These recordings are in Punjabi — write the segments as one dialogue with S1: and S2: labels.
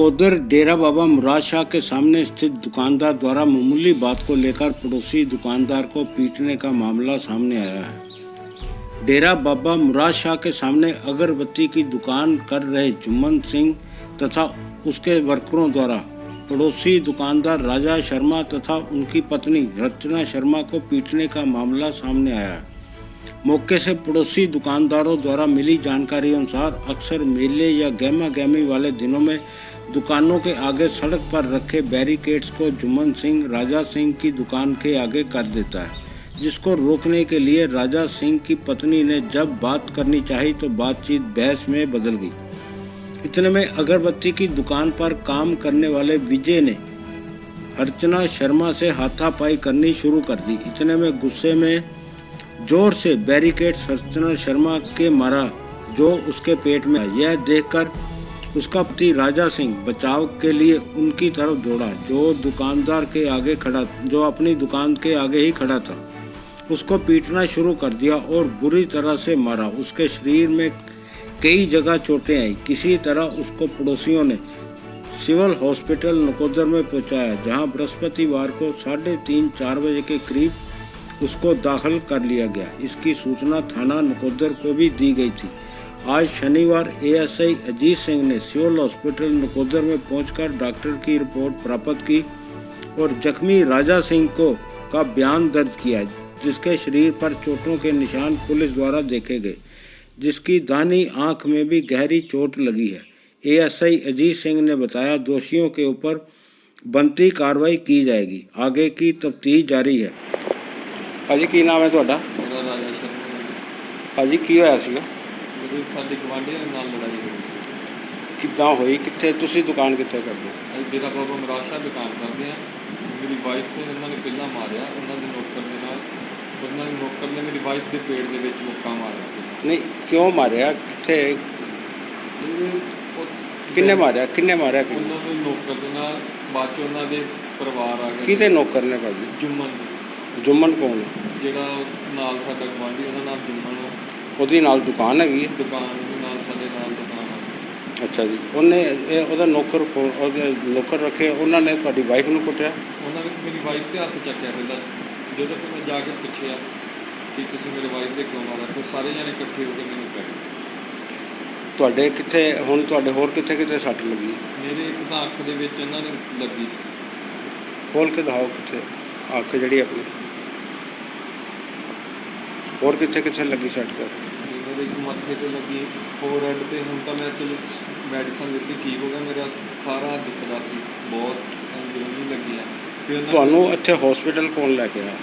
S1: नकोदर डेरा बाबा मुराद शाह के सामने स्थित दुकानदार द्वारा मामूली बात को लेकर पड़ोसी दुकानदार को पीटने का मामला सामने आया है। डेरा बाबा मुराद शाह के सामने अगरबत्ती की दुकान कर रहे जुम्मन सिंह तथा उसके वर्करों द्वारा पड़ोसी दुकानदार राजा शर्मा तथा उनकी पत्नी रचना शर्मा को पीटने का मामला सामने आया है। मौके से पड़ोसी दुकानदारों द्वारा मिली जानकारी अनुसार अक्सर मेले या गहमा गहमी वाले दिनों में दुकानों के आगे सड़क पर रखे बैरिकेड्स को जुम्मन सिंह राजा सिंह की दुकान के आगे कर देता है, जिसको रोकने के लिए राजा सिंह की पत्नी ने जब बात करनी चाही तो बातचीत बहस में बदल गई। इतने में अगरबत्ती की दुकान पर काम करने वाले विजय ने अर्चना शर्मा से हाथापाई करनी शुरू कर दी। इतने में गुस्से में जोर से बैरिकेड्स अर्चना शर्मा के मारा जो उसके पेट में आया। यह देखकर उसका पति राजा सिंह बचाव के लिए उनकी तरफ दौड़ा, जो अपनी दुकान के आगे ही खड़ा था। उसको पीटना शुरू कर दिया और बुरी तरह से मारा। उसके शरीर में कई जगह चोटें आई। किसी तरह उसको पड़ोसियों ने सिविल हॉस्पिटल नकोदर में पहुंचाया, जहां बृहस्पतिवार को 3:30-4 बजे के करीब उसको दाखिल कर लिया गया। इसकी सूचना थाना नकोदर को भी दी गई थी। आज शनिवार एएसआई अजीत सिंह ने सिविल हॉस्पिटल नकोदर में पहुंचकर डॉक्टर की रिपोर्ट प्राप्त की और जख्मी राजा सिंह का बयान दर्ज किया, जिसके शरीर पर चोटों के निशान पुलिस द्वारा देखे गए, जिसकी दाहिनी आंख में भी गहरी चोट लगी है। एएसआई अजीत सिंह ने बताया, दोषियों के ऊपर बनती कार्रवाई की जाएगी। आगे की तफ्तीश जारी है। भाजी की नाम है ਤੁਹਾਡਾ?
S2: ਮੇਰਾ ਰਾਜਾ ਸ਼ਰਮਾ।
S1: ਭਾਜੀ ਕੀ ਹੋਇਆ ਸੀਗਾ?
S2: ਮੇਰੇ ਸਾਡੇ ਗਵਾਂਢੀਆਂ ਨਾਲ ਲੜਾਈ ਹੋਈ ਸੀ।
S1: ਕਿੱਦਾਂ ਹੋਈ? ਕਿੱਥੇ ਤੁਸੀਂ ਦੁਕਾਨ ਕਿੱਥੇ ਕਰਦੇ ਹੋ?
S2: ਅਸੀਂ ਡੇਰਾ ਬਾਬਾ ਮੁਰਾਦ ਸ਼ਾਹ ਦੁਕਾਨ ਕਰਦੇ ਹਾਂ। ਮੇਰੀ ਵਾਈਫ ਨੇ ਉਹਨਾਂ ਨੇ ਪਹਿਲਾਂ ਮਾਰਿਆ, ਉਹਨਾਂ ਦੇ ਨੌਕਰ ਦੇ ਨਾਲ। ਉਹਨਾਂ ਦੇ ਨੌਕਰ ਨੇ ਮੇਰੀ ਵਾਈਫ ਦੇ ਪੇਟ ਦੇ ਵਿੱਚ ਮੁੱਕਾ ਮਾਰਿਆ।
S1: ਨਹੀਂ ਕਿਉਂ ਮਾਰਿਆ? ਕਿੱਥੇ? ਕਿੰਨੇ ਮਾਰਿਆ?
S2: ਉਹਨਾਂ ਦੇ ਨੌਕਰ ਦੇ ਨਾਲ। ਬਾਅਦ 'ਚ ਉਹਨਾਂ ਦੇ ਪਰਿਵਾਰ ਆ ਗਿਆ।
S1: ਕਿਹਦੇ ਨੌਕਰ ਨੇ ਭਾਜੀ? ਜੁੰਮਨ ਕੌਣ ਹੈ?
S2: ਜਿਹੜਾ ਨਾਲ ਸਾਡਾ ਗਵਾਂਢੀ, ਉਹਦਾ ਨਾਮ ਜੁੰਮਨ ਹੈ।
S1: ਉਹਦੀ ਨਾਲ ਦੁਕਾਨ ਹੈਗੀ ਹੈ?
S2: ਦੁਕਾਨ ਦੇ ਨਾਲ ਸਾਡੇ ਨਾਲ ਦੁਕਾਨ ਹੈ।
S1: ਅੱਛਾ ਜੀ। ਉਹਦਾ ਨੌਕਰ ਰੱਖੇ, ਉਹਨਾਂ ਨੇ ਤੁਹਾਡੀ ਵਾਈਫ ਨੂੰ ਕੁੱਟਿਆ?
S2: ਉਹਨਾਂ ਨੇ ਮੇਰੀ ਵਾਈਫ ਦੇ ਹੱਥ ਚੱਕਿਆ ਪਹਿਲਾਂ। ਜਦੋਂ ਫਿਰ ਮੈਂ ਜਾ ਕੇ ਪੁੱਛਿਆ ਕਿ ਤੁਸੀਂ ਮੇਰੇ ਵਾਈਫ ਦੇ ਕਿਉਂ ਮਾਰਿਆ, ਫਿਰ ਸਾਰੇ ਜਣੇ ਇਕੱਠੇ ਹੋ ਕੇ ਮੈਨੂੰ ਪੈ ਗਏ।
S1: ਤੁਹਾਡੇ ਕਿੱਥੇ ਹੁਣ ਤੁਹਾਡੇ ਹੋਰ ਕਿੱਥੇ ਸੱਟ ਲੱਗੀ?
S2: ਮੇਰੇ ਇੱਕ ਤਾਂ ਅੱਖ ਦੇ ਵਿੱਚ ਇਹਨਾਂ ਨੇ ਲੱਗੀ।
S1: ਖੋਲ ਕੇ ਦਿਖਾਓ ਕਿੱਥੇ ਅੱਖ ਜਿਹੜੀ ਆਪਣੀ। ਹੋਰ ਕਿੱਥੇ ਲੱਗੀ ਸੱਟ? ਕਰ
S2: ਮੇਰੇ ਇੱਕ ਮੱਥੇ 'ਤੇ ਲੱਗੀ, ਫੋਰਹੈਡ 'ਤੇ। ਹੁਣ ਤਾਂ ਮੈਂ ਚਲੋ ਮੈਡੀਸਨ ਲਿੱਤੀ, ਠੀਕ ਹੋ ਗਿਆ। ਮੇਰਾ ਸਾਰਾ ਦੁਖਦਾ ਸੀ ਬਹੁਤ, ਅੰਦਰੋਂ ਨਹੀਂ ਲੱਗੀ ਆ। ਫਿਰ
S1: ਤੁਹਾਨੂੰ ਇੱਥੇ ਹਸਪੀਟਲ ਕੌਣ ਲੈ ਕੇ ਆਇਆ?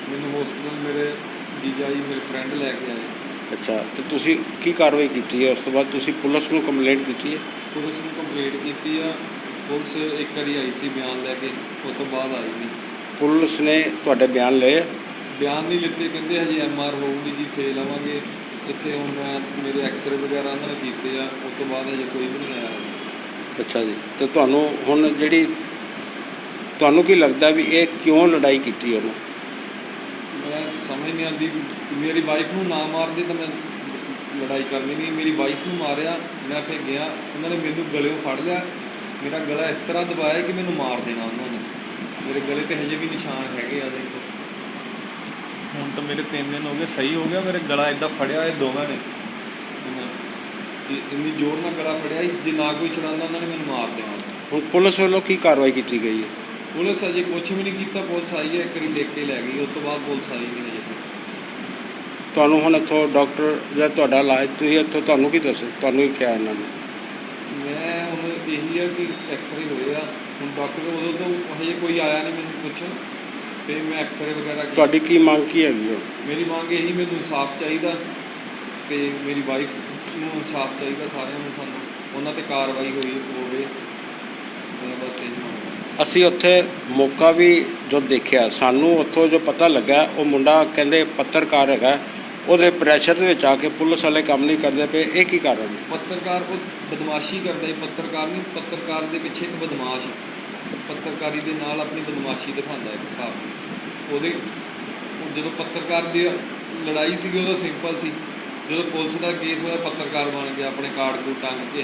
S2: ਮੈਨੂੰ ਹਸਪੀਟਲ ਮੇਰੇ ਜੀਜਾ ਜੀ, ਮੇਰੇ ਫਰੈਂਡ ਲੈ ਕੇ ਆਏ।
S1: ਅੱਛਾ, ਤੇ ਤੁਸੀਂ ਕੀ ਕਾਰਵਾਈ ਕੀਤੀ ਹੈ? ਉਸ ਤੋਂ ਬਾਅਦ ਤੁਸੀਂ ਪੁਲਿਸ ਨੂੰ ਕੰਪਲੇਂਟ ਕੀਤੀ ਹੈ?
S2: ਪੁਲਿਸ ਨੂੰ ਕੰਪਲੇਂਟ ਕੀਤੀ ਆ। ਪੁਲਿਸ ਇੱਕ ਵਾਰੀ ਆਈ ਸੀ ਬਿਆਨ ਲੈ ਕੇ, ਉਸ ਤੋਂ ਬਾਅਦ ਆਈ ਨਹੀਂ।
S1: ਪੁਲਿਸ ਨੇ ਤੁਹਾਡੇ ਬਿਆਨ ਲਏ?
S2: ਬਿਆਨ ਨਹੀਂ ਲਿੱਤੇ, ਕਹਿੰਦੇ ਹਜੇ ਐਮਆਰ ਹੋਊਗੀ ਜੀ, ਫੇਰ ਲਵਾਂਗੇ। ਇੱਥੇ ਹੁਣ ਮੇਰੇ ਐਕਸਰੇ ਵਗੈਰਾ ਉਹਨਾਂ ਨੇ ਕੀਤੇ ਆ, ਉਸ ਤੋਂ ਬਾਅਦ ਹਜੇ ਕੋਈ ਵੀ ਨਹੀਂ ਆਇਆ।
S1: ਅੱਛਾ ਜੀ। ਤੇ ਤੁਹਾਨੂੰ ਹੁਣ ਤੁਹਾਨੂੰ ਕੀ ਲੱਗਦਾ ਵੀ ਇਹ ਕਿਉਂ ਲੜਾਈ ਕੀਤੀ ਉਹਨੇ?
S2: ਮੈਂ ਸਮਝ ਨਹੀਂ ਆਉਂਦੀ। ਮੇਰੀ ਵਾਈਫ ਨੂੰ ਨਾ ਮਾਰਦੇ ਤਾਂ ਮੈਂ ਲੜਾਈ ਕਰਨੀ ਨਹੀਂ। ਮੇਰੀ ਵਾਈਫ ਨੂੰ ਮਾਰਿਆ, ਮੈਂ ਫਿਰ ਗਿਆ, ਉਹਨਾਂ ਨੇ ਮੈਨੂੰ ਗਲਿਓਂ ਫੜ ਲਿਆ। ਮੇਰਾ ਗਲਾ ਇਸ ਤਰ੍ਹਾਂ ਦਬਾਇਆ ਕਿ ਮੈਨੂੰ ਮਾਰ ਦੇਣਾ ਉਹਨਾਂ ਨੇ। ਮੇਰੇ ਗਲੇ 'ਤੇ ਹਜੇ ਵੀ ਨਿਸ਼ਾਨ ਹੈਗੇ ਆ, ਦੇਖੋ। ਹੁਣ ਤਾਂ ਮੇਰੇ 3 ਦਿਨ ਹੋ ਗਏ, ਸਹੀ ਹੋ ਗਿਆ। ਮੇਰੇ ਗਲਾ ਇੱਦਾਂ ਫੜਿਆ ਇਹ ਦੋਵਾਂ ਨੇ, ਇੰਨੀ ਜ਼ੋਰ ਨਾਲ ਗਲਾ ਫੜਿਆ, ਜੇ ਨਾ ਕੋਈ ਛਡਾਉਂਦਾ ਉਹਨਾਂ ਨੇ ਮੈਨੂੰ ਮਾਰ ਦੇਣਾ ਸੀ।
S1: ਹੁਣ ਪੁਲਿਸ ਵੱਲੋਂ ਕੀ ਕਾਰਵਾਈ ਕੀਤੀ ਗਈ ਹੈ?
S2: ਪੁਲਿਸ ਅਜੇ ਕੁਛ ਵੀ ਨਹੀਂ ਕੀਤਾ। ਪੁਲਿਸ ਆਈ ਹੈ, ਇੱਕ ਵਾਰੀ ਲਿਖ ਕੇ ਲੈ ਗਈ, ਉਸ ਤੋਂ ਬਾਅਦ ਪੁਲਿਸ ਆਈ ਨਹੀਂ ਹਜੇ ਤੱਕ।
S1: ਤੁਹਾਨੂੰ ਹੁਣ ਇੱਥੋਂ ਡਾਕਟਰ ਜਾਂ ਤੁਹਾਡਾ ਇਲਾਜ ਤੁਸੀਂ ਇੱਥੋਂ ਤੁਹਾਨੂੰ ਕੀ ਦੱਸੇ? ਤੁਹਾਨੂੰ ਕੀ ਕਿਹਾ ਇਹਨਾਂ ਨੇ?
S2: ਮੈਂ ਹੁਣ ਇਹੀ ਆ ਕਿ ਐਕਸਰੇ ਹੋਏ ਆ। ਹੁਣ ਡਾਕਟਰ ਉਦੋਂ ਤੋਂ ਹਜੇ ਕੋਈ ਆਇਆ ਨਹੀਂ ਮੈਨੂੰ ਪੁੱਛਣ, ਫਿਰ ਮੈਂ ਐਕਸਰੇ ਵਗੈਰਾ।
S1: ਤੁਹਾਡੀ ਕੀ ਮੰਗ ਕੀ ਹੈਗੀ ਹੈ?
S2: ਮੇਰੀ ਮੰਗ ਇਹੀ, ਮੈਨੂੰ ਇਨਸਾਫ ਚਾਹੀਦਾ ਅਤੇ ਮੇਰੀ ਵਾਈਫ ਨੂੰ ਇਨਸਾਫ ਚਾਹੀਦਾ। ਸਾਰਿਆਂ ਨੂੰ ਸਾਨੂੰ ਉਹਨਾਂ 'ਤੇ ਕਾਰਵਾਈ ਹੋਵੇ। ਮੈਂ ਬਸ ਇਹੀ ਮੰਗਦਾ।
S1: ਅਸੀਂ ਉੱਥੇ ਮੌਕਾ ਵੀ ਜੋ ਦੇਖਿਆ, ਸਾਨੂੰ ਉੱਥੋਂ ਜੋ ਪਤਾ ਲੱਗਾ, ਉਹ ਮੁੰਡਾ ਕਹਿੰਦੇ ਪੱਤਰਕਾਰ ਹੈਗਾ, ਉਹਦੇ ਪ੍ਰੈਸ਼ਰ ਦੇ ਵਿੱਚ ਆ ਕੇ ਪੁਲਿਸ ਵਾਲੇ ਕੰਮ ਨਹੀਂ ਕਰਦੇ ਪਏ। ਇਹ ਕੀ ਕਾਰਨ ਹੈ?
S2: ਪੱਤਰਕਾਰ ਉਹ ਬਦਮਾਸ਼ੀ ਕਰਦਾ ਜੀ। ਪੱਤਰਕਾਰ ਨਹੀਂ, ਪੱਤਰਕਾਰ ਦੇ ਪਿੱਛੇ ਇੱਕ ਬਦਮਾਸ਼, ਪੱਤਰਕਾਰੀ ਦੇ ਨਾਲ ਆਪਣੀ ਬਦਮਾਸ਼ੀ ਦਿਖਾਉਂਦਾ ਇੱਕ ਹਿਸਾਬ ਨਾਲ। ਉਹਦੇ ਜਦੋਂ ਪੱਤਰਕਾਰ ਦੀ ਲੜਾਈ ਸੀਗੀ ਉਦੋਂ ਸਿੰਪਲ ਸੀ, ਜਦੋਂ ਪੁਲਿਸ ਦਾ ਕੇਸ ਹੋਇਆ ਪੱਤਰਕਾਰ ਬਣ ਗਿਆ, ਆਪਣੇ ਕਾਰਡ ਕੂਡ ਟੰਗ ਕੇ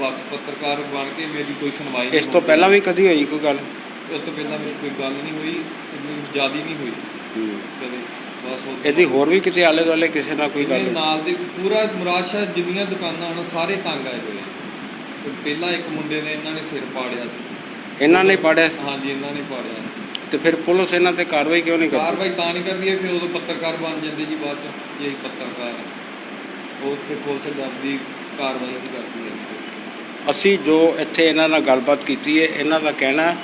S2: ਬਸ ਪੱਤਰਕਾਰ ਬਣ ਕੇ ਮੇਰੀ ਕੋਈ ਸੁਣਵਾਈ ਨਹੀਂ
S1: ਇਸ ਤੋਂ ਪਹਿਲਾਂ ਵੀ ਕਦੀ ਹੋਈ ਕੋਈ ਗੱਲ?
S2: ਉਸ ਤੋਂ ਪਹਿਲਾਂ ਮੇਰੀ ਕੋਈ ਗੱਲ ਨਹੀਂ ਹੋਈ, ਇੰਨੀ ਜ਼ਿਆਦਾ ਨਹੀਂ ਹੋਈ ਕਦੇ। ਬਸ
S1: ਇਹਦੀ ਹੋਰ ਵੀ ਕਿਤੇ ਆਲੇ ਦੁਆਲੇ ਕਿਸੇ ਨਾਲ ਕੋਈ ਗੱਲ
S2: ਇਹਦੇ ਨਾਲ ਦੇ ਪੂਰਾ ਮੁਰਾਦ ਸ਼ਾਹ ਜਿੰਨੀਆਂ ਦੁਕਾਨਾਂ ਹਨ ਸਾਰੇ ਤੰਗ ਆਏ ਹੋਏ ਆ। ਤੇ ਪਹਿਲਾਂ ਇੱਕ ਮੁੰਡੇ ਨੇ ਇਹਨਾਂ ਨੇ ਸਿਰ ਪਾੜਿਆ ਸੀ।
S1: ਇਹਨਾਂ ਨੇ ਪਾੜਿਆ?
S2: ਹਾਂਜੀ, ਇਹਨਾਂ ਨੇ ਪਾੜਿਆ।
S1: ਤੇ ਫਿਰ ਪੁਲਿਸ ਇਹਨਾਂ ਤੇ ਕਾਰਵਾਈ ਕਿਉਂ ਨਹੀਂ ਕਰਦੀ?
S2: ਕਾਰਵਾਈ ਤਾਂ ਨਹੀਂ ਕਰਦੀ ਹੈ, ਫਿਰ ਉਦੋਂ ਪੱਤਰਕਾਰ ਬਣ ਜਾਂਦੇ ਜੀ ਬਾਅਦ ਚ। ਜੇ ਪੱਤਰਕਾਰ ਉਹ ਫਿਰ ਪੁਲਿਸ ਡਰਦੀ ਕਾਰਵਾਈ ਨਹੀਂ ਕਰਦੀ ਹੈ।
S1: ਅਸੀਂ ਜੋ ਇੱਥੇ ਇਹਨਾਂ ਨਾਲ ਗੱਲਬਾਤ ਕੀਤੀ ਹੈ, ਇਹਨਾਂ ਦਾ ਕਹਿਣਾ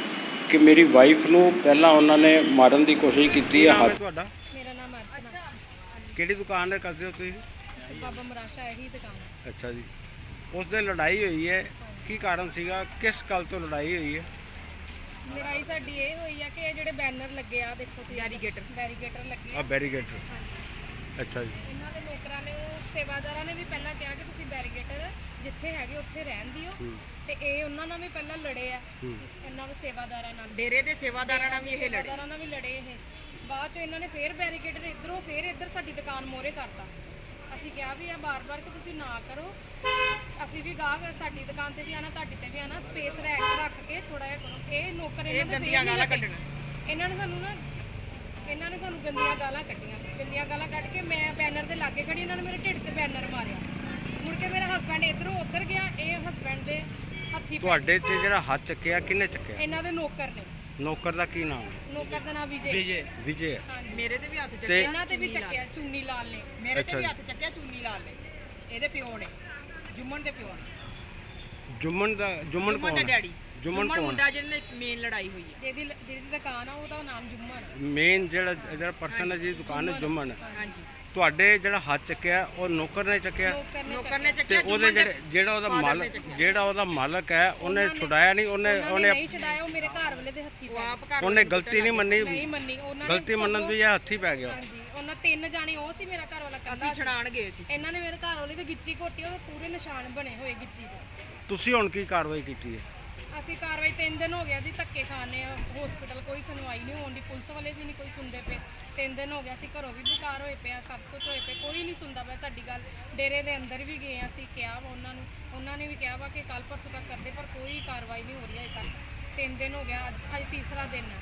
S1: ਕਿ ਮੇਰੀ ਵਾਈਫ ਨੂੰ ਪਹਿਲਾਂ ਉਹਨਾਂ ਨੇ ਮਾਰਨ ਦੀ ਕੋਸ਼ਿਸ਼ ਕੀਤੀ ਹੈ। ਤੁਹਾਡਾ?
S3: ਮੇਰਾ ਨਾਮ ਅਰਚਨਾ।
S1: ਕਿਹੜੀ ਦੁਕਾਨ ਦੇ ਕਰਦੇ ਹੋ ਤੁਸੀਂ?
S3: ਬਾਬਾ ਮੁਰਾਸ਼ਾ ਇਹੀ ਦੁਕਾਨ।
S1: ਅੱਛਾ ਜੀ। ਉਸ ਦਿਨ ਲੜਾਈ ਹੋਈ ਹੈ, ਕੀ ਕਾਰਨ ਸੀਗਾ? ਕਿਸ ਗੱਲ ਤੋਂ ਲੜਾਈ ਹੋਈ ਹੈ?
S3: ਲੜਾਈ ਸਾਡੀ ਇਹ ਹੋਈ ਆ ਕਿ ਇਹ ਜਿਹੜੇ ਬੈਨਰ ਲੱਗੇ ਆ ਦੇਖੋ ਤੁਸੀਂ, ਬੈਰੀਗੇਟਰ ਲੱਗੇ
S1: ਆ ਬੈਰੀਗੇਟਰ। ਅੱਛਾ ਜੀ।
S3: ਇਹਨਾਂ ਦੇ ਨੌਕਰਾਂ ਨੇ, ਉਹ ਸੇਵਾਦਾਰਾਂ ਨੇ ਵੀ ਪਹਿਲਾਂ ਕਿਹਾ ਕਿ ਤੁਸੀਂ ਬੈਰੀਗੇਟਰ ਜਿੱਥੇ ਹੈਗੇ ਉੱਥੇ ਰਹਿਣ ਦਿਓ, ਤੇ ਇਹ ਉਹਨਾਂ ਨਾਲ ਵੀ ਪਹਿਲਾਂ ਲੜੇ ਆ, ਇਹਨਾਂ ਦੇ ਸੇਵਾਦਾਰਾਂ ਨਾਲ,
S4: ਡੇਰੇ ਦੇ ਸੇਵਾਦਾਰਾਂ ਨਾਲ ਵੀ ਇਹ ਲੜੇ,
S3: ਸੇਵਾਦਾਰਾਂ ਨਾਲ ਵੀ ਲੜੇ ਇਹ। ਬਾਅਦ ਚ ਇਹਨਾਂ ਨੇ ਫੇਰ ਬੈਰੀਗੇਟਰ ਇੱਧਰੋਂ ਫੇਰ ਇੱਧਰ ਸਾਡੀ ਦੁਕਾਨ ਮੋਹਰੇ ਕਰਤਾ। ਅਸੀਂ ਕਿਹਾ ਵੀ ਆ ਬਾਰ-ਬਾਰ ਕਿ ਤੁਸੀਂ ਨਾ ਕਰੋ, ਅਸੀਂ ਵੀ ਗਾਹਕ ਸਾਡੀ ਦੁਕਾਨ ਤੇ ਵੀ ਆਣਾ, ਤੁਹਾਡੀ ਤੇ ਵੀ ਆਣਾ, ਸਪੇਸ ਰੱਖ ਕੇ ਥੋੜਾ ਜਿਹਾ ਕਰੋ। ਇਹ ਨੌਕਰ ਇਹਨਾਂ ਦੇ
S4: ਗੰਦੀਆਂ ਗਾਲਾਂ ਕੱਢਣਾ,
S3: ਇਹਨਾਂ ਨੇ ਸਾਨੂੰ ਗੰਦੀਆਂ ਗਾਲਾਂ ਕੱਢੀਆਂ। ਗੰਦੀਆਂ ਗਾਲਾਂ ਕੱਢ ਕੇ ਮੈਂ ਬੈਨਰ ਦੇ ਲਾਗੇ ਖੜੀ, ਇਹਨਾਂ ਨੇ ਮੇਰੇ ਢਿੱਡ 'ਚ ਬੈਨਰ ਮਾਰਿਆ। ਮੁੜ ਕੇ ਮੇਰਾ ਹਸਬੈਂਡ ਇੱਧਰੋਂ ਉੱਧਰ ਗਿਆ, ਇਹ ਹਸਬੈਂਡ ਦੇ ਹੱਥੀ
S1: ਤੁਹਾਡੇ ਤੇ ਜਿਹੜਾ ਹੱਥ ਚੱਕਿਆ ਕਿਹਨੇ ਚੱਕਿਆ?
S3: ਇਹਨਾਂ ਦੇ ਨੌਕਰ ਨੇ।
S1: ਨੌਕਰ ਦਾ ਕੀ ਨਾਮ?
S3: ਨੌਕਰ ਦਾ ਨਾਮ ਵਿਜੇ।
S1: ਵਿਜੇ।
S3: ਹਾਂਜੀ।
S4: ਮੇਰੇ ਤੇ ਵੀ ਹੱਥ
S1: ਤੇ
S4: ਚੱਕਿਆ,
S3: ਇਹਨਾਂ ਤੇ ਵੀ ਚੱਕਿਆ ਚੁੰਨੀ ਲਾਲ ਨੇ।
S4: ਮੇਰੇ ਤੇ ਵੀ ਹੱਥ ਚੱਕਿਆ ਚੁੰਨੀ ਲਾਲ ਨੇ, ਇਹਦੇ ਪਿਓ ਨੇ, ਜੁਮਨ ਦੇ ਪਿਓ ਨੇ।
S1: ਜੁਮਨ
S4: ਜੁਮਨ
S1: ਕੌਣ
S4: ਦਾ
S1: ਹੈ?
S4: ਡੈਡੀ,
S1: ਜੁਮਨ ਕੌਣ?
S4: ਮੁੰਡਾ ਜਿਹਨੇ ਮੇਨ ਲੜਾਈ ਹੋਈ ਹੈ,
S3: ਜਿਹਦੀ ਦੁਕਾਨ ਆ ਉਹਦਾ ਨਾਮ ਜੁਮਨ।
S1: ਮੇਨ ਜਿਹੜਾ ਪਰਸਨ ਹੈ ਜੀ ਦੁਕਾਨ ਹੈ ਜੁਮਨ।
S4: ਹਾਂਜੀ।
S1: ਤੁਹਾਡੇ ਜਿਹੜਾ ਹੱਥ ਚੱਕਿਆ ਉਹ ਨੌਕਰ ਨੇ ਚੱਕਿਆ?
S4: ਨੌਕਰ ਨੇ
S1: ਤੇ
S4: ਚੱਕਿਆ।
S1: ਉਹਦੇ ਜਿਹੜਾ ਉਹਦਾ ਮਾਲਕ ਹੈ ਉਹਨੇ ਛੁਡਾਇਆ ਨਹੀਂ? ਉਹਨੇ
S3: ਨਹੀਂ ਛਡਾਇਆ, ਉਹ ਮੇਰੇ ਘਰ ਵਾਲੇ ਦੇ ਹੱਥੀ ਪੈ ਗਿਆ।
S1: ਉਹਨੇ ਗਲਤੀ ਨਹੀਂ ਮੰਨੀ?
S3: ਨਹੀਂ ਮੰਨੀ ਉਹਨਾਂ ਨੇ।
S1: ਗਲਤੀ ਮੰਨਣ ਤੋਂ ਇਹ ਹੱਥੀ ਪੈ ਗਿਆ।
S3: ਹਾਂਜੀ, ਉਹਨਾਂ ਤਿੰਨ ਜਾਣੇ ਉਹ ਸੀ, ਮੇਰਾ ਘਰ ਵਾਲਾ ਕੱਲਾ।
S4: ਅਸੀਂ ਛਡਾਣ ਗਏ ਸੀ,
S3: ਇਹਨਾਂ ਨੇ ਮੇਰੇ ਘਰ ਵਾਲੇ ਤੇ ਗਿੱਚੀ ਘੋਟੀ, ਉਹਦੇ ਪੂਰੇ ਨਿਸ਼ਾਨ ਬਣੇ ਹੋਏ ਗਿੱਚੀ ਦੇ।
S1: ਤੁਸੀਂ ਹੁਣ ਕੀ ਕਾਰਵਾਈ ਕੀਤੀ ਹੈ?
S3: ਅਸੀਂ ਕਾਰਵਾਈ 3 ਦਿਨ ਹੋ ਗਿਆ ਜੀ, ਧੱਕੇ ਖਾਣੇ ਆ ਹਸਪੀਟਲ, ਕੋਈ ਸੁਣਵਾਈ ਨਹੀਂ ਹੋਣ ਦੀ, ਪੁਲਿਸ ਵਾਲੇ ਵੀ ਨਹੀਂ ਕੋਈ ਸੁਣਦੇ ਪਏ। 3 ਦਿਨ ਹੋ ਗਿਆ, ਅਸੀਂ ਘਰੋਂ ਵੀ ਬੇਕਾਰ ਹੋਏ ਪਏ ਆ, ਸਭ ਕੁਝ ਹੋਏ ਪਏ, ਕੋਈ ਨਹੀਂ ਸੁਣਦਾ ਪਿਆ ਸਾਡੀ ਗੱਲ। ਡੇਰੇ ਦੇ ਅੰਦਰ ਵੀ ਗਏ, ਅਸੀਂ ਕਿਹਾ ਵਾ ਉਹਨਾਂ ਨੂੰ, ਉਹਨਾਂ ਨੇ ਵੀ ਕਿਹਾ ਵਾ ਕਿ ਕੱਲ ਪਰਸੋਂ ਤੱਕ ਕਰਦੇ, ਪਰ ਕੋਈ ਕਾਰਵਾਈ ਨਹੀਂ ਹੋ ਰਹੀ ਅਜੇ ਤੱਕ। 3 ਦਿਨ ਹੋ ਗਿਆ, ਅੱਜ ਤੀਸਰਾ ਦਿਨ ਹੈ।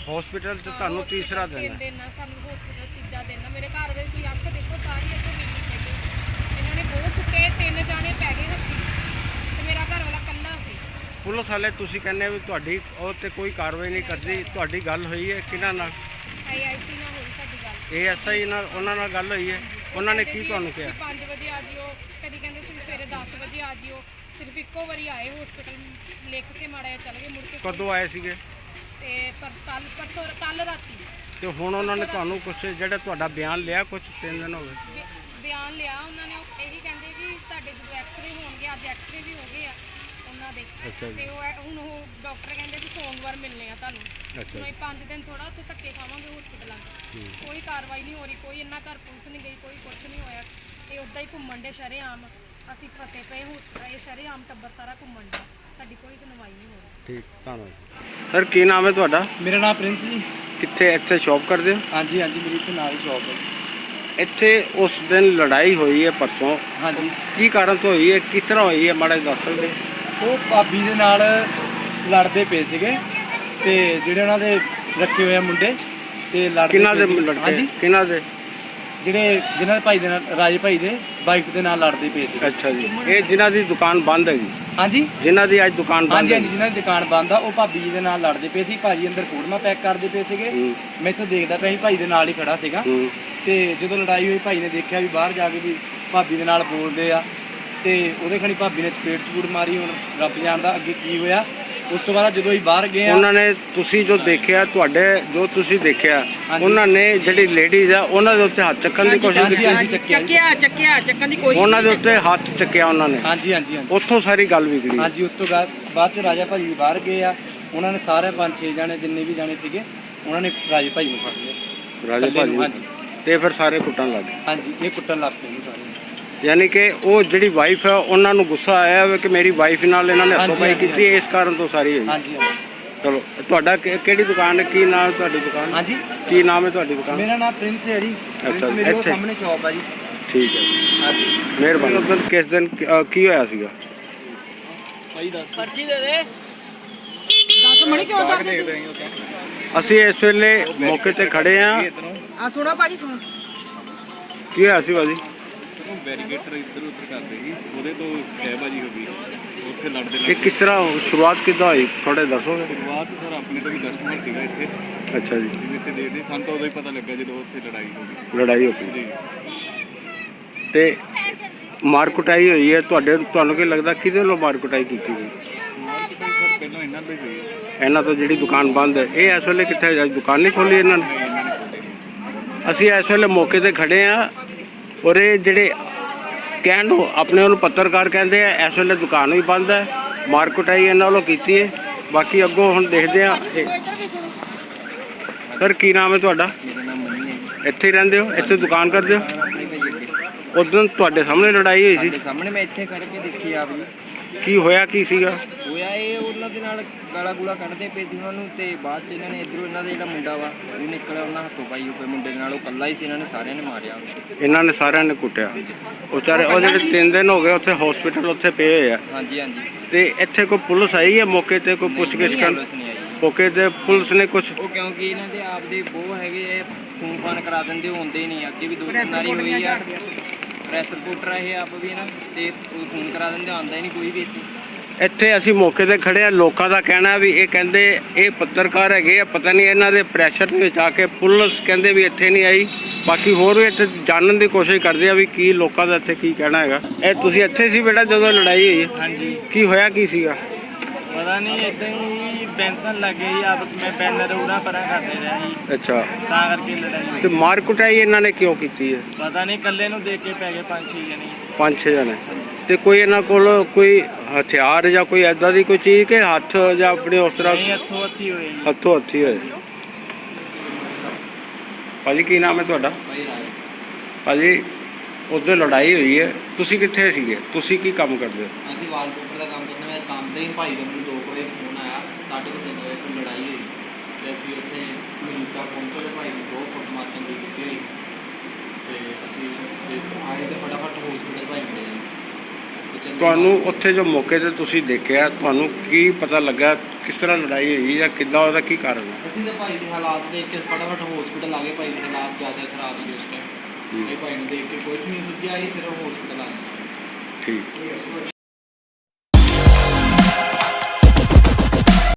S1: ਹਸਪੀਟਲ 'ਚ ਤੁਹਾਨੂੰ ਤੀਸਰਾ ਦਿਨ
S3: 3
S1: ਹੈ?
S3: ਦਿਨ ਆ ਸਾਨੂੰ ਹਸਪੀਟਲ, ਤੀਜਾ ਦਿਨ ਆ। ਮੇਰੇ ਘਰ ਵਾਲੇ ਦੀ ਅੱਖ ਦੇਖੋ ਸਾਰੀ ਇੱਥੇ ਨੀਲੀ ਪੈ ਗਈ, ਇਹਨਾਂ ਨੇ ਬਹੁਤ ਕੁੱਟੇ, 3 ਜਾਣੇ ਪੈ ਗਏ ਹੱਥੀ, ਤੇ ਮੇਰਾ ਘਰ ਵਾਲਾ ਕੱਲਾ ਸੀ।
S1: ਪੁਲਿਸ ਵਾਲੇ ਤੁਸੀਂ ਕਹਿੰਦੇ ਵੀ ਤੁਹਾਡੀ ਉਹ ਤੇ ਕੋਈ ਕਾਰਵਾਈ ਨਹੀਂ ਕਰਦੀ, ਤੁਹਾਡੀ ਗੱਲ ਹੋਈ ਹੈ ਕਿਹਨਾਂ ਨਾਲ?
S3: ਆਈਆਈਸੀ ਨਾਲ ਹੋਈ ਸਾਡੀ ਗੱਲ।
S1: ਏਐਸਆਈ ਨਾਲ ਉਹਨਾਂ ਨਾਲ ਗੱਲ ਹੋਈ ਹੈ? ਉਹਨਾਂ ਨੇ ਕੀ ਤੁਹਾਨੂੰ ਕਿਹਾ?
S3: 5 ਵਜੇ ਆ ਜਿਓ, ਕਦੀ ਕਹਿੰਦੇ ਤੁਸੀਂ ਸਵੇਰੇ 10 ਵਜੇ ਆ ਜਿਓ। ਸਿਰਫ ਇੱਕੋ ਵਾਰੀ ਆਏ ਹਸਪੀਟਲ, ਲਿਖ ਕੇ ਮਾੜਾ ਜਿਹਾ ਚਲੇ ਗਏ, ਮੁੜ ਕੇ
S1: ਕਦੋਂ ਆਏ ਸੀਗੇ?
S3: ਤੇ ਕੱਲ ਰਾਤੀ।
S1: ਤੇ ਹੁਣ ਉਹਨਾਂ ਨੇ ਤੁਹਾਨੂੰ ਕੁਛ ਜਿਹੜਾ ਤੁਹਾਡਾ ਬਿਆਨ ਲਿਆ? ਕੁਛ 3 ਦਿਨ ਹੋ ਗਏ
S3: ਬਿਆਨ ਲਿਆ ਉਹਨਾਂ ਨੇ, ਉਹ ਇਹੀ ਕਹਿੰਦੇ ਕਿ ਤੁਹਾਡੇ ਜਦੋਂ ਐਕਸਰੇ ਹੋਣਗੇ, ਅੱਜ ਐਕਸਰੇ ਵੀ ਹੋ ਗਏ ਆ ਉਹਨਾਂ ਦੇ,
S1: ਅੱਛਾ ਜੀ।
S3: ਤੇ ਹੁਣ ਉਹ ਡਾਕਟਰ ਕਹਿੰਦੇ ਕਿ ਸੋਮਵਾਰ ਮਿਲਨੇ ਆ ਤੁਹਾਨੂੰ।
S1: ਅੱਛਾ
S3: ਹੁਣ 5 ਦਿਨ ਥੋੜਾ ਉੱਥੇ ਧੱਕੇ ਖਾਵਾਂਗੇ ਹਸਪੀਟਲਾਂ 'ਚ। ਕੋਈ ਕਾਰਵਾਈ ਨਹੀਂ ਹੋ ਰਹੀ, ਕੋਈ ਇੰਨਾ ਘਰ ਪੁਲਿਸ ਨਹੀਂ ਗਈ, ਕੋਈ ਕੁਛ ਨਹੀਂ ਹੋਇਆ। ਇਹ ਉੱਦਾਂ ਹੀ ਘੁੰਮਣ ਦੇ ਸ਼ਰੇਆਮ, ਅਸੀਂ ਫਸੇ ਪਏ ਹਸਪੀਟਲ, ਇਹ ਸ਼ਰੇਆਮ ਟੱਬਰ ਸਾਰਾ ਘੁੰਮਣ ਦਾ, ਸਾਡੀ ਕੋਈ ਸੁਣਵਾਈ ਨਹੀਂ ਹੋ ਰਹੀ।
S1: ਠੀਕ, ਧੰਨਵਾਦ। ਸਰ ਕੀ ਨਾਮ ਹੈ ਤੁਹਾਡਾ?
S5: ਮੇਰਾ ਨਾਮ ਪ੍ਰਿੰਸ ਜੀ।
S1: ਕਿੱਥੇ ਇੱਥੇ ਸ਼ੌਪ ਕਰਦੇ ਹੋ?
S5: ਹਾਂਜੀ ਹਾਂਜੀ, ਮੇਰੀ ਇੱਥੇ ਨਾਲ ਹੀ ਸ਼ੌਪ ਹੈ।
S1: ਇੱਥੇ ਉਸ ਦਿਨ ਲੜਾਈ ਹੋਈ ਹੈ ਪਰਸੋਂ,
S5: ਹਾਂਜੀ,
S1: ਕੀ ਕਾਰਨ ਤੋਂ ਹੋਈ ਹੈ, ਕਿਸ ਤਰ੍ਹਾਂ ਹੋਈ ਹੈ, ਮਾੜਾ ਜਿਹਾ ਦੱਸ ਸਕਦੇ?
S5: ਉਹ ਭਾਬੀ ਦੇ ਨਾਲ ਲੜਦੇ ਪਏ ਸੀਗੇ, ਤੇ ਜਿਹੜੇ ਉਹਨਾਂ ਦੇ ਰੱਖੇ ਹੋਏ ਆ ਮੁੰਡੇ, ਤੇ ਲੜਦੇ
S1: ਕਿਹਨਾਂ ਦੇ
S5: ਪਏ ਸੀ।
S1: ਲੜਕੇ?
S5: ਹਾਂਜੀ,
S1: ਕਿਹਨਾਂ ਦੇ?
S5: ਜਿਨ੍ਹਾਂ ਦੇ ਭਾਈ ਦੇ ਨਾਲ, ਰਾਜੇ ਭਾਈ ਦੇ ਬਾਈਕ ਦੇ ਨਾਲ ਲੜਦੇ ਪਏ ਸੀ।
S1: ਅੱਛਾ ਜੀ। ਇਹ ਜਿਨ੍ਹਾਂ ਦੀ ਦੁਕਾਨ ਬੰਦ ਹੈਗੀ?
S5: ਹਾਂਜੀ
S1: ਜਿਨ੍ਹਾਂ ਦੀ ਅੱਜ ਦੁਕਾਨ ਬੰਦ
S5: ਹਾਂਜੀ
S1: ਹੈ?
S5: ਹਾਂਜੀ, ਜਿਨ੍ਹਾਂ ਦੀ ਦੁਕਾਨ ਬੰਦ ਆ, ਉਹ ਭਾਬੀ ਜੀ ਦੇ ਨਾਲ ਲੜਦੇ ਪਏ ਸੀ। ਭਾਜੀ ਅੰਦਰ ਫੋੜਮਾ ਪੈਕ ਕਰਦੇ ਪਏ ਸੀਗੇ, ਮੈਂ ਇੱਥੋਂ ਦੇਖਦਾ ਪਿਆ ਸੀ, ਭਾਈ ਦੇ ਨਾਲ ਹੀ ਖੜਾ ਸੀਗਾ। ਤੇ ਜਦੋਂ ਲੜਾਈ ਹੋਈ, ਭਾਈ ਨੇ ਦੇਖਿਆ ਵੀ ਬਾਹਰ ਜਾ ਕੇ ਵੀ ਭਾਬੀ ਦੇ ਨਾਲ ਬੋਲਦੇ ਆ, ਤੇ ਉਹਦੇ ਖਣੀ ਭਾਬੀ ਨੇ ਚਪੇੜ ਚਪੂੜ ਮਾਰੀ। ਹੁਣ ਰੱਬ ਜਾਣਦਾ ਅੱਗੇ ਕੀ ਹੋਇਆ। ਉਸ ਤੋਂ ਬਾਅਦ ਜਦੋਂ ਅਸੀਂ ਬਾਹਰ ਗਏ ਆ,
S1: ਉਹਨਾਂ ਨੇ, ਤੁਸੀਂ ਜੋ ਦੇਖਿਆ, ਤੁਹਾਡੇ ਜੋ ਤੁਸੀਂ ਦੇਖਿਆ,
S5: ਹਾਂਜੀ।
S1: ਉਹਨਾਂ ਨੇ ਜਿਹੜੀ ਲੇਡੀਜ਼ ਆ ਉਹਨਾਂ ਦੇ ਉੱਤੇ ਹੱਥ ਚੱਕਣ ਦੀ ਕੋਸ਼ਿਸ਼
S5: ਹਾਂਜੀ,
S1: ਕੀਤੀ?
S5: ਹਾਂਜੀ,
S4: ਚੱਕਣ ਦੀ ਕੋਸ਼ਿਸ਼
S1: ਉਹਨਾਂ ਦੇ ਉੱਤੇ ਹੱਥ ਚੱਕਿਆ ਉਹਨਾਂ ਨੇ?
S5: ਹਾਂਜੀ ਹਾਂਜੀ ਹਾਂਜੀ
S1: ਉੱਥੋਂ ਸਾਰੀ ਗੱਲ ਵਿਗੜੀ?
S5: ਹਾਂਜੀ, ਉਸ ਤੋਂ ਬਾਅਦ ਚ ਰਾਜਾ ਭਾਜੀ ਵੀ ਬਾਹਰ ਗਏ ਆ। ਉਹਨਾਂ ਨੇ ਸਾਰੇ 5-6 ਜਾਣੇ ਜਿੰਨੇ ਵੀ ਜਾਣੇ ਸੀਗੇ, ਉਹਨਾਂ ਨੇ ਰਾਜੇ ਭਾਜੀ ਨੂੰ ਫੜ ਲਿਆ।
S1: ਰਾਜੇ
S5: ਇਕੱਲੇ ਨੂੰ,
S1: ਭਾਜੀ ਤੇ ਫਿਰ ਸਾਰੇ ਕੁੱਟਣ ਲੱਗ ਗਏ?
S5: ਹਾਂਜੀ, ਇਹ ਕੁੱਟਣ ਲੱਗ ਪਏ ਨੇ ਸਾਰੇ।
S1: ਯਾਨੀ ਕਿ ਉਹ ਜਿਹੜੀ ਵਾਈਫ ਹੈ ਉਹਨਾਂ ਨੂੰ ਗੁੱਸਾ ਆਇਆ ਹੋਵੇ ਕਿ ਮੇਰੀ ਵਾਈਫ ਨਾਲ ਇਹਨਾਂ ਨੇ ਹੱਥੋਂ ਪਾਈ
S5: ਹਾਂਜੀ,
S1: ਕੀਤੀ ਹੈ, ਇਸ ਕਾਰਨ ਤੋਂ ਸਾਰੀ ਹੋਈ?
S5: ਹਾਂਜੀ ਹਾਂਜੀ
S1: ਚਲੋ, ਤੁਹਾਡਾ ਕਿਹੜੀ ਦੁਕਾਨ ਹੈ, ਕੀ ਨਾਮ ਹੈ ਤੁਹਾਡੀ ਦੁਕਾਨ?
S5: ਹਾਂਜੀ,
S1: ਕੀ ਨਾਮ ਹੈ ਤੁਹਾਡੀ ਦੁਕਾਨ?
S5: ਮੇਰਾ ਨਾਮ ਪ੍ਰਿੰਸ ਹੈ ਜੀ। ਪ੍ਰਿੰਸ ਮੇਰੇ ਉਹ
S1: ਇੱਥੇ?
S5: ਸਾਹਮਣੇ ਸ਼ਾਪ ਆ ਜੀ।
S1: ਠੀਕ ਹੈ ਜੀ,
S5: ਹਾਂਜੀ,
S1: ਮਿਹਰਬਾਨੀ। ਉਸ ਦਿਨ ਕਿਸ ਦਿਨ ਕੀ ਹੋਇਆ ਸੀਗਾ?
S5: ਪਰਚੀ ਦੇ ਦੇ।
S4: ਦੱਸ ਮਣੀ ਕਿਉਂ ਕਰਦੇ
S1: ਅਸੀਂ ਇਸ ਵੇਲੇ ਮੌਕੇ ਤੇ ਖੜੇ ਆ।
S4: ਆ ਸੁਣੋ ਭਾਜੀ ਸੁਣੋ।
S1: ਕੀ ਹੋਇਆ ਸੀ ਭਾਜੀ?
S2: ਬੈਰੀਕੇਟਰ ਇੱਧਰ ਉੱਧਰ ਕਰਦੇ ਸੀ, ਉਹਦੇ ਤੋਂ ਕਹਿਬਾਜੀ ਹੋ ਗਈ, ਉੱਥੇ ਲੜਦੇ
S1: ਇਹ ਕਿਸ ਤਰ੍ਹਾਂ ਸ਼ੁਰੂਆਤ ਕਿੱਦਾਂ ਹੋਈ ਥੋੜੇ ਦੱਸੋਗੇ?
S2: ਸ਼ੁਰੂਆਤ ਸਰ ਆਪਣੇ ਤੋਂ ਵੀ ਕਸਟਮਰ ਸੀਗਾ ਇੱਥੇ,
S1: ਅੱਛਾ ਜੀ,
S2: ਜਿਹਦੇ ਤੇ ਦੇਖਦੇ ਸਾਨੂੰ ਤਾਂ ਉਦੋਂ ਹੀ ਪਤਾ ਲੱਗਾ ਜਦੋਂ ਉੱਥੇ ਲੜਾਈ ਹੋ ਗਈ
S1: ਲੜਾਈ ਹੋ ਗਈ
S2: ਜੀ।
S1: ਤੇ ਮਾਰ ਕੁਟਾਈ ਹੋਈ ਹੈ। ਤੁਹਾਨੂੰ ਕੀ ਲੱਗਦਾ ਕਿਹਦੇ ਵੱਲੋਂ ਮਾਰ ਕੁਟਾਈ ਕੀਤੀ ਗਈ?
S2: ਸਰ ਪਹਿਲਾਂ ਇਹਨਾਂ ਦੇ ਹੋਈ
S1: ਇਹਨਾਂ ਤੋਂ ਜਿਹੜੀ ਦੁਕਾਨ ਬੰਦ ਹੈ, ਇਹ ਇਸ ਵੇਲੇ ਕਿੱਥੇ ਹੈ? ਦੁਕਾਨ ਨਹੀਂ ਖੋਲੀ ਇਹਨਾਂ ਨੇ? ਅਸੀਂ ਇਸ ਵੇਲੇ ਮੌਕੇ ਤੇ ਖੜੇ ਆ ਔਰ ਇਹ ਜਿਹੜੇ ਕਹਿਣ ਨੂੰ ਆਪਣੇ ਵੱਲੋਂ ਪੱਤਰਕਾਰ ਕਹਿੰਦੇ ਆ ਇਸ ਵੇਲੇ ਦੁਕਾਨ ਵੀ ਬੰਦ ਹੈ, ਮਾਰ ਕੁਟਾਈ ਇਹਨਾਂ ਵੱਲੋਂ ਕੀਤੀ ਹੈ। ਬਾਕੀ ਅੱਗੋਂ ਹੁਣ ਦੇਖਦੇ ਆ। ਸਰ ਕੀ ਨਾਮ ਹੈ ਤੁਹਾਡਾ?
S5: ਮੇਰਾ ਨਾਮ ਮਨੀ ਹੈ ਜੀ।
S1: ਇੱਥੇ ਹੀ ਰਹਿੰਦੇ ਹੋ? ਇੱਥੇ ਦੁਕਾਨ ਕਰਦੇ ਹੋ?
S5: ਆਪਣੇ ਭਾਈ ਅੱਗੇ
S1: ਉਦੋਂ ਤੁਹਾਡੇ ਸਾਹਮਣੇ ਲੜਾਈ ਹੋਈ ਸੀ?
S5: ਸਾਡੇ ਸਾਹਮਣੇ ਮੈਂ ਇੱਥੇ ਖੜ ਕੇ ਦੇਖੀ ਆਪ ਜੀ।
S1: ਕੀ ਹੋਇਆ ਕੀ ਸੀਗਾ?
S5: ਹੋਇਆ ਇਹ ਉਹਨਾਂ ਦੇ ਨਾਲ ਗਾਲਾ ਗੂਲਾ ਕੱਢਦੇ ਪਏ ਸੀ ਉਹਨਾਂ ਨੂੰ, ਤੇ ਬਾਅਦ ਚ ਇਹਨਾਂ ਨੇ ਇੱਧਰੋਂ ਇਹਨਾਂ ਦਾ ਜਿਹੜਾ ਮੁੰਡਾ ਵਾ ਉਹ ਨਿਕਲਿਆ, ਉਹਨਾਂ ਹੱਥੋਂ ਪਾਈ ਹੋਏ ਮੁੰਡੇ ਦੇ ਨਾਲ, ਉਹ ਇਕੱਲਾ ਹੀ ਸੀ, ਇਹਨਾਂ ਨੇ ਸਾਰਿਆਂ ਨੇ ਮਾਰਿਆ ਉਹਨੂੰ।
S1: ਇਹਨਾਂ ਨੇ ਸਾਰਿਆਂ ਨੇ ਕੁੱਟਿਆ। ਉਹ ਵਿਚਾਰੇ ਉਹ ਜਿਹੜੇ 3 ਦਿਨ ਹੋ ਗਏ ਉੱਥੇ ਹਸਪੀਟਲ ਉੱਥੇ ਪਏ ਹੋਏ ਆ।
S5: ਹਾਂਜੀ ਹਾਂਜੀ।
S1: ਤੇ ਇੱਥੇ ਕੋਈ ਪੁਲਿਸ ਆਈ ਹੈ ਮੌਕੇ ਤੇ? ਕੋਈ ਪੁੱਛਗਿੱਛ ਕਰਨ?
S5: ਪੁਲਿਸ ਨਹੀਂ ਆਈ।
S1: ਮੌਕੇ ਤੇ ਪੁਲਿਸ ਨੇ ਕੁਝ
S5: ਉਹ ਕਿਉਂਕਿ ਇਹਨਾਂ ਦੇ ਆਪ ਦੇ ਬੋਹ ਹੈਗੇ ਆ, ਫੋਨ ਫਾਨ ਕਰਾ ਦਿੰਦੇ, ਉਹ ਆਉਂਦੇ ਹੀ ਨਹੀਂ। ਅੱਗੇ ਵੀ 2-3 ਵਾਰੀ ਹੋਈ ਆ, ਪ੍ਰੈਸ ਰਿਪੋਰਟਰ ਆ ਇਹ ਆਪ ਵੀ ਨਾ, ਤੇ ਉਹ ਫੋਨ ਕਰਾ ਦਿੰਦੇ, ਆਉਂਦਾ ਹੀ ਨਹੀਂ ਕੋਈ ਵੀ
S1: ਇੱਥੇ। ਅਸੀਂ ਮੌਕੇ ਤੇ ਖੜੇ ਆ। ਲੋਕਾਂ ਦਾ ਕਹਿਣਾ ਵੀ ਇਹ ਕਹਿੰਦੇ ਇਹ ਪੱਤਰਕਾਰ ਹੈਗੇ ਆ, ਪਤਾ ਨਹੀਂ ਇਹਨਾਂ ਦੇ ਪ੍ਰੈਸ਼ਰ ਦੇ ਵਿੱਚ ਆ ਕੇ ਪੁਲਿਸ ਕਹਿੰਦੇ ਵੀ ਇੱਥੇ ਨਹੀਂ ਆਈ। ਬਾਕੀ ਹੋਰ ਵੀ ਇੱਥੇ ਜਾਣਨ ਦੀ ਕੋਸ਼ਿਸ਼ ਕਰਦੇ ਆ ਵੀ ਕੀ ਲੋਕਾਂ ਦਾ ਇੱਥੇ ਕੀ ਕਹਿਣਾ ਹੈਗਾ। ਇਹ ਤੁਸੀਂ ਇੱਥੇ ਸੀ ਬੇਟਾ ਜਦੋਂ ਲੜਾਈ ਹੋਈ ਹੈ?
S5: ਹਾਂਜੀ।
S1: ਕੀ ਹੋਇਆ ਕੀ ਸੀਗਾ?
S5: ਪਤਾ ਨਹੀਂ ਇਦਾਂ ਹੀ ਬੈਂਸਨ ਲੱਗੇ ਜੀ, ਆਪਸ ਵਿੱਚ ਬੈਨਰ ਉੜਾ ਪਰਾਂ ਕਰਦੇ ਰਹੇ ਜੀ,
S1: ਅੱਛਾ,
S5: ਤਾਂ ਕਰਕੇ ਲੜਾਈ ਹੋਈ।
S1: ਤੇ ਮਾਰ ਕੁਟਾਈ ਇਹਨਾਂ ਨੇ ਕਿਉਂ ਕੀਤੀ ਹੈ?
S5: ਪਤਾ ਨਹੀਂ, ਇਕੱਲੇ ਨੂੰ ਦੇਖ ਕੇ ਪੈ ਗਏ 5-6 ਜਣੇ।
S1: 5-6 ਜਣੇ। ਤੇ ਕੋਈ ਇਹਨਾਂ ਕੋਲ ਕੋਈ ਹਥਿਆਰ ਜਾਂ ਕੋਈ ਐਦਾਂ ਦੀ ਕੋਈ ਚੀਜ਼ ਕਿ ਹੱਥ ਜਾਂ ਆਪਣੇ ਉਸ ਤਰ੍ਹਾਂ
S5: ਨਹੀਂ, ਹੱਥੋਂ ਹੱਥੀ ਹੋਏ ਜੀ।
S1: ਹੱਥੋਂ ਹੱਥੀ ਹੋਏ? ਭਾਜੀ ਕੀ ਨਾਮ ਹੈ ਤੁਹਾਡਾ? ਭਾਜੀ ਉੱਧਰ ਲੜਾਈ ਹੋਈ ਹੈ, ਤੁਸੀਂ ਕਿੱਥੇ ਸੀਗੇ? ਤੁਸੀਂ ਕੀ ਕੰਮ ਕਰਦੇ ਹੋ?
S6: ਅਸੀਂ ਵਾਲਪੇਪਰ ਦਾ ਕੰਮ ਕਰਦੇ। ਮੈਂ ਕੰਮ ਤੇ ਹੀ ਭਾਈ ਦਾ ਮੈਨੂੰ 2 ਵਜੇ ਫੋਨ ਆਇਆ, 3:30 ਵਜੇ ਤੋਂ ਲੜਾਈ ਹੋਈ ਤੇ ਅਸੀਂ ਉੱਥੇ ਮਲੂਕਾ ਪਹੁੰਚੇ ਤੇ ਭਾਈ ਨੂੰ ਬਹੁਤ ਕੁੱਟਮਾਰ ਚੰਗੀ ਕੀਤੀ ਹੋਈ ਤੇ ਅਸੀਂ ਆਏ ਤੇ ਫਟਾਫਟ ਹਸਪੀਟਲ ਭਾਈ ਨੂੰ ਲੈ ਗਏ।
S1: ਤੁਹਾਨੂੰ ਉੱਥੇ ਜੋ ਮੌਕੇ ਤੇ ਤੁਸੀਂ ਦੇਖਿਆ, ਤੁਹਾਨੂੰ ਕੀ ਪਤਾ ਲੱਗਾ ਕਿਸ ਤਰ੍ਹਾਂ ਲੜਾਈ ਹੋਈ ਜਾਂ ਕਿੱਦਾਂ, ਉਹਦਾ ਕੀ ਕਾਰਨ ਹੈ?
S6: ਅਸੀਂ ਤਾਂ ਭਾਈ ਦੇ ਹਾਲਾਤ ਦੇਖ ਕੇ ਫਟਾਫਟ ਹਸਪੀਟਲ ਆ ਗਏ। ਭਾਈ ਦੇ ਹਾਲਾਤ ਜ਼ਿਆਦਾ ਖਰਾਬ ਸੀ ਉਸ ਟਾਈਮ। ਇਹ ਭਾਈ ਨੂੰ ਦੇਖ ਕੇ ਕੁਝ ਨਹੀਂ ਸੁਝਿਆ, ਹੀ ਸਿਰਫ ਹਸਪੀਟਲ ਆ ਗਏ।
S1: ਠੀਕ।